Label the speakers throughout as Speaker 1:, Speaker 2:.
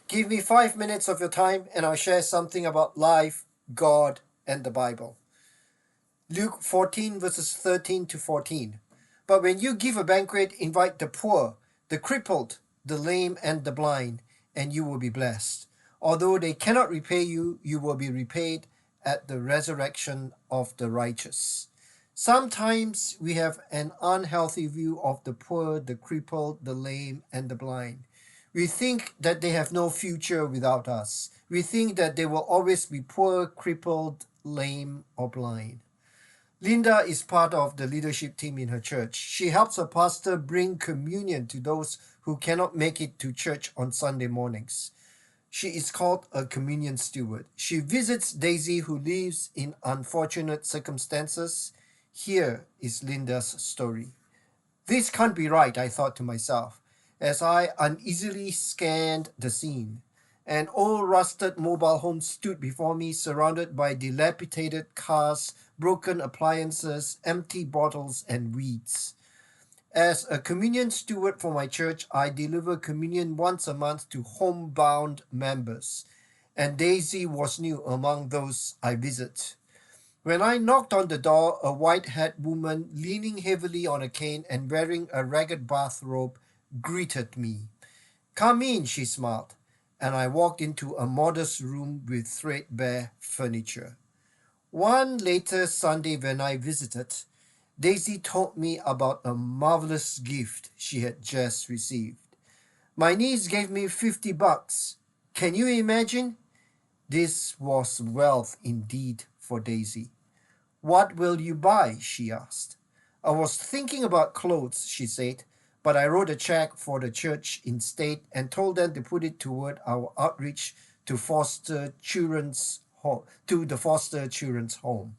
Speaker 1: Give me 5 minutes of your time and I'll share something about life, God, and the Bible. Luke 14, verses 13 to 14. But when you give a banquet, invite the poor, the crippled, the lame, and the blind, and you will be blessed. Although they cannot repay you, you will be repaid at the resurrection of the righteous. Sometimes we have an unhealthy view of the poor, the crippled, the lame, and the blind. We think that they have no future without us. We think that they will always be poor, crippled, lame, or blind. Linda is part of the leadership team in her church. She helps her pastor bring communion to those who cannot make it to church on Sunday mornings. She is called a communion steward. She visits Daisy, who lives in unfortunate circumstances. Here is Linda's story. This can't be right, I thought to myself, as I uneasily scanned the scene. An old rusted mobile home stood before me, surrounded by dilapidated cars, broken appliances, empty bottles, and weeds. As a communion steward for my church, I deliver communion once a month to homebound members, and Daisy was new among those I visit. When I knocked on the door, a white-haired woman leaning heavily on a cane and wearing a ragged bathrobe greeted me. "Come in," she smiled, and I walked into a modest room with threadbare furniture. One later Sunday when I visited, Daisy told me about a marvelous gift she had just received. "My niece gave me $50. Can you imagine?" This was wealth indeed for Daisy. "What will you buy?" she asked. "I was thinking about clothes," she said, "but I wrote a check for the church instead and told them to put it toward our outreach to the foster children's home.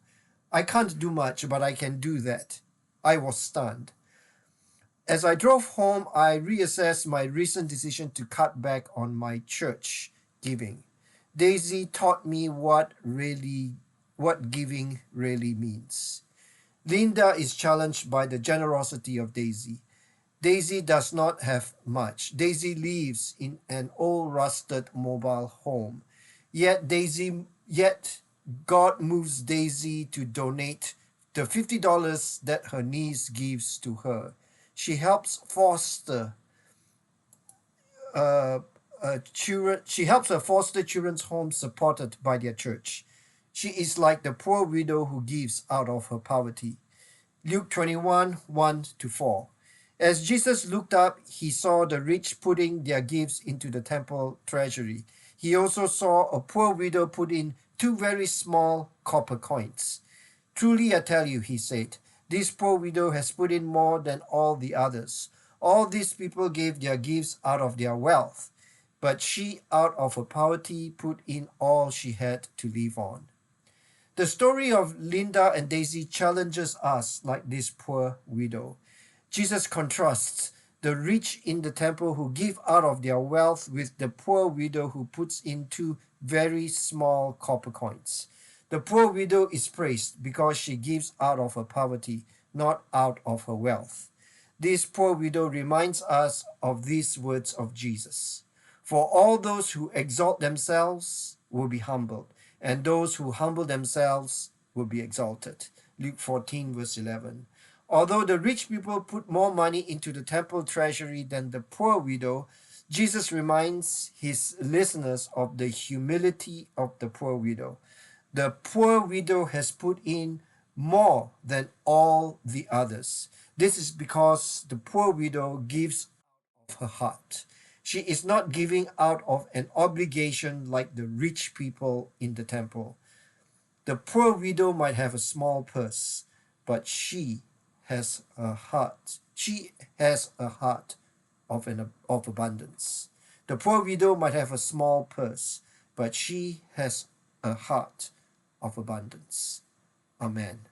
Speaker 1: I can't do much, but I can do that." I was stunned. As I drove home, I reassessed my recent decision to cut back on my church giving. Daisy taught me what giving really means. Linda is challenged by the generosity of Daisy. Daisy does not have much. Daisy lives in an old rusted mobile home. Yet God moves Daisy to donate the $50 that her niece gives to her. She helps foster she helps her foster children's home supported by their church. She is like the poor widow who gives out of her poverty. Luke 21, 1 to 4. As Jesus looked up, he saw the rich putting their gifts into the temple treasury. He also saw a poor widow put in 2 very small copper coins. "Truly I tell you," he said, "this poor widow has put in more than all the others. All these people gave their gifts out of their wealth, but she, out of her poverty, put in all she had to live on." The story of Linda and Daisy challenges us like this poor widow. Jesus contrasts the rich in the temple who give out of their wealth with the poor widow who puts in 2 very small copper coins. The poor widow is praised because she gives out of her poverty, not out of her wealth. This poor widow reminds us of these words of Jesus. "For all those who exalt themselves will be humbled, and those who humble themselves will be exalted." Luke 14, verse 11. Although the rich people put more money into the temple treasury than the poor widow, Jesus reminds his listeners of the humility of the poor widow. The poor widow has put in more than all the others. This is because the poor widow gives of her heart. She is not giving out of an obligation like the rich people in the temple. The poor widow might have a small purse, but she has a heart. She has a heart of abundance. The poor widow might have a small purse, but she has a heart of abundance. Amen.